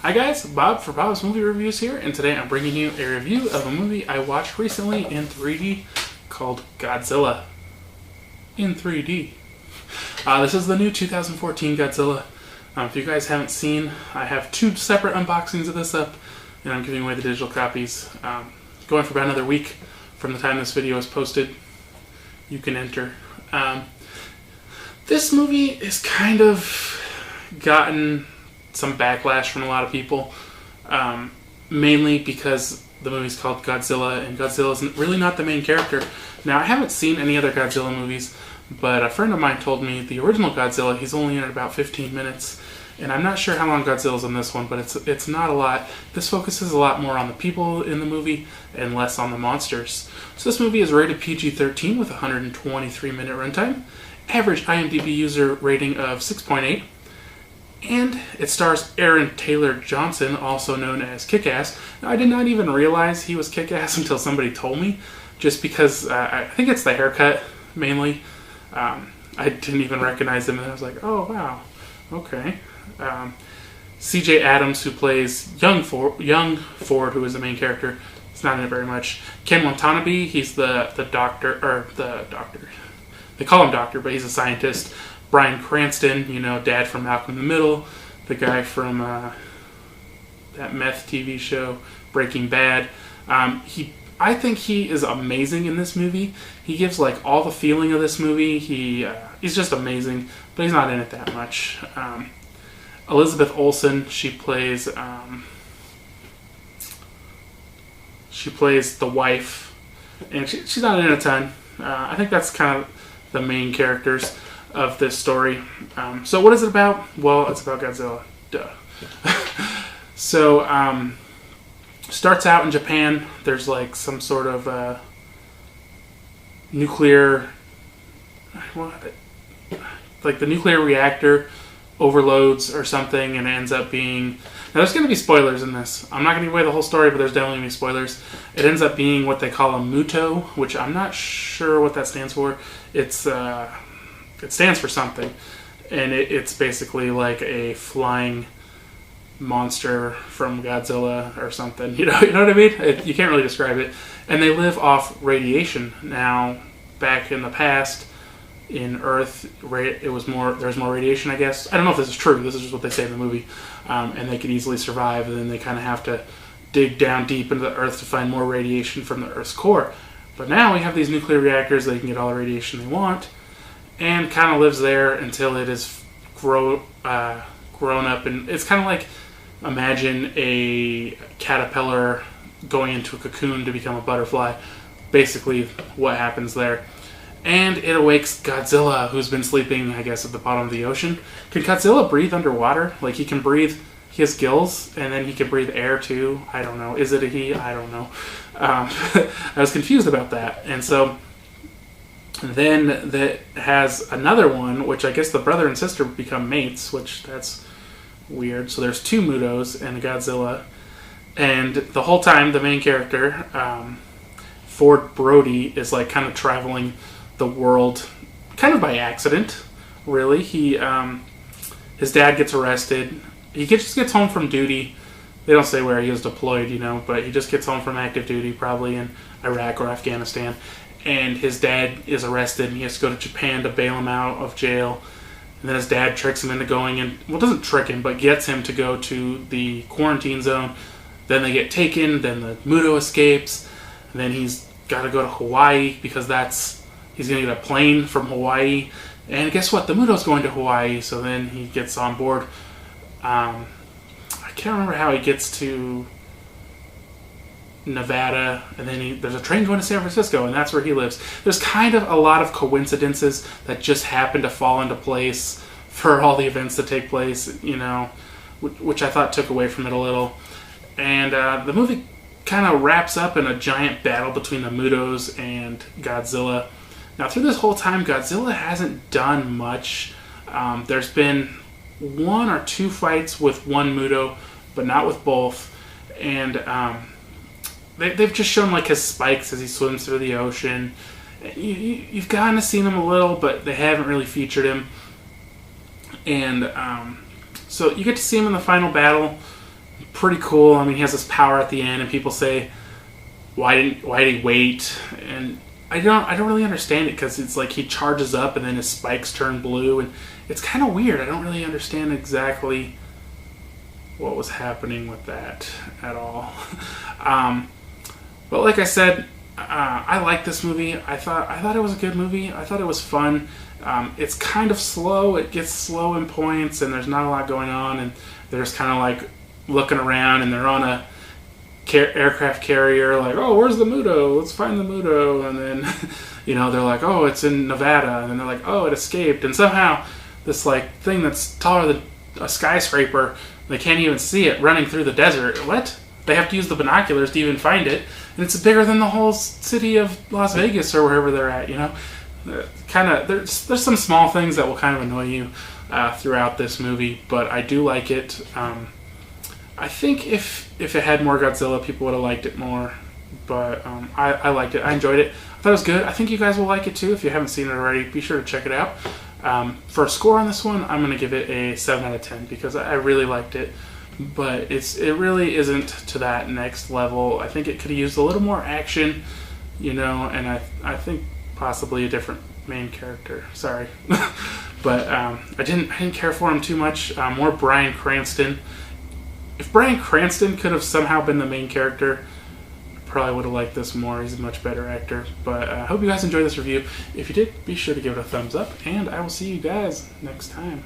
Hi guys, Bob for Bob's Movie Reviews here, and today I'm bringing you a review of a movie I watched recently in 3D called Godzilla in 3D. This is the new 2014 Godzilla. If you guys haven't seen, I have two separate unboxings of this up, and I'm giving away the digital copies. Going for about another week from the time this video is posted. You can enter. This movie is kind of gotten some backlash from a lot of people, mainly because the movie's called Godzilla, and Godzilla's really not the main character. Now, I haven't seen any other Godzilla movies, but a friend of mine told me the original Godzilla, he's only in it about 15 minutes, and I'm not sure how long Godzilla's in this one, but it's not a lot. This focuses a lot more on the people in the movie and less on the monsters. So this movie is rated PG-13 with a 123-minute runtime, average IMDb user rating of 6.8, and it stars Aaron Taylor Johnson, also known as Kick-Ass. Now, I did not even realize he was Kick-Ass until somebody told me, just because I think it's the haircut, mainly. I didn't even recognize him, and I was like, oh, wow, okay. CJ Adams, who plays young Ford, who is the main character, he's not in it very much. Ken Watanabe, he's the doctor. They call him doctor, but he's a scientist. Bryan Cranston, you know, dad from Malcolm in the Middle, the guy from that meth TV show, Breaking Bad. I think he is amazing in this movie. He gives like all the feeling of this movie. He's just amazing, but he's not in it that much. Elizabeth Olsen, she plays the wife, and she's not in it a ton. I think that's kind of the main characters of this story. So what is it about? Well, it's about Godzilla. Duh. So, starts out in Japan. There's like some sort of nuclear... like the nuclear reactor overloads or something, and it ends up being... Now, there's going to be spoilers in this. I'm not going to give away the whole story, but there's definitely going to be spoilers. It ends up being what they call a MUTO, which I'm not sure what that stands for. It stands for something, and it's basically like a flying monster from Godzilla or something. You know what I mean? You can't really describe it. And they live off radiation. Now, back in the past, in Earth, there's more radiation, I guess. I don't know if this is true. This is just what they say in the movie. And they could easily survive, and then they kind of have to dig down deep into the Earth to find more radiation from the Earth's core. But now we have these nuclear reactors. They can get all the radiation they want, and kind of lives there until it is grown up. And it's kind of like, imagine a caterpillar going into a cocoon to become a butterfly. Basically what happens there. And it awakes Godzilla, who's been sleeping, I guess, at the bottom of the ocean. Can Godzilla breathe underwater? Like, he can breathe, he has gills, and then he can breathe air too. I don't know. Is it a he? I don't know. I was confused about that. And so then that has another one, which I guess the brother and sister become mates, which that's weird. So there's two Mutos and Godzilla. And the whole time, the main character, Ford Brody, is like kind of traveling the world kind of by accident, really. His dad gets arrested. He just gets home from duty. They don't say where he is deployed, but he just gets home from active duty, probably in Iraq or Afghanistan. And his dad is arrested, and he has to go to Japan to bail him out of jail. And then his dad tricks him into going in. Well, doesn't trick him, but gets him to go to the quarantine zone. Then they get taken. Then the Muto escapes. And then he's got to go to Hawaii because he's going to get a plane from Hawaii. And guess what? The Muto's going to Hawaii. So then he gets on board. I can't remember how he gets to Nevada, and then there's a train going to San Francisco, and that's where he lives. There's kind of a lot of coincidences that just happen to fall into place for all the events that take place, which I thought took away from it a little. And the movie kind of wraps up in a giant battle between the Mutos and Godzilla. Now, through this whole time, Godzilla hasn't done much. There's been one or two fights with one Muto, but not with both. And they've just shown like his spikes as he swims through the ocean. You've kind of seen him a little, but they haven't really featured him. And so you get to see him in the final battle. pretty cool. I mean, he has this power at the end, and people say, why did he wait? And I don't really understand it, because it's like he charges up and then his spikes turn blue, and it's kind of weird. I don't really understand exactly what was happening with that at all. But like I said, I like this movie. I thought it was a good movie. I thought it was fun. It's kind of slow. It gets slow in points, and there's not a lot going on, and they're just kind of like looking around, and they're on a aircraft carrier, like, oh, where's the Muto? Let's find the Muto. And then, they're like, oh, it's in Nevada. And then they're like, oh, it escaped. And somehow this like thing that's taller than a skyscraper, they can't even see it running through the desert. What? They have to use the binoculars to even find it. And it's bigger than the whole city of Las Vegas or wherever they're at, There's some small things that will kind of annoy you throughout this movie, but I do like it. I think if it had more Godzilla, people would have liked it more. But I liked it. I enjoyed it. I thought it was good. I think you guys will like it too. If you haven't seen it already, be sure to check it out. For a score on this one, I'm going to give it a 7 out of 10 because I really liked it. But it really isn't to that next level. I think it could have used a little more action, and I think possibly a different main character. Sorry. But I didn't care for him too much. More Bryan Cranston. If Bryan Cranston could have somehow been the main character, I probably would have liked this more. He's a much better actor. But I hope you guys enjoyed this review. If you did, be sure to give it a thumbs up, and I will see you guys next time.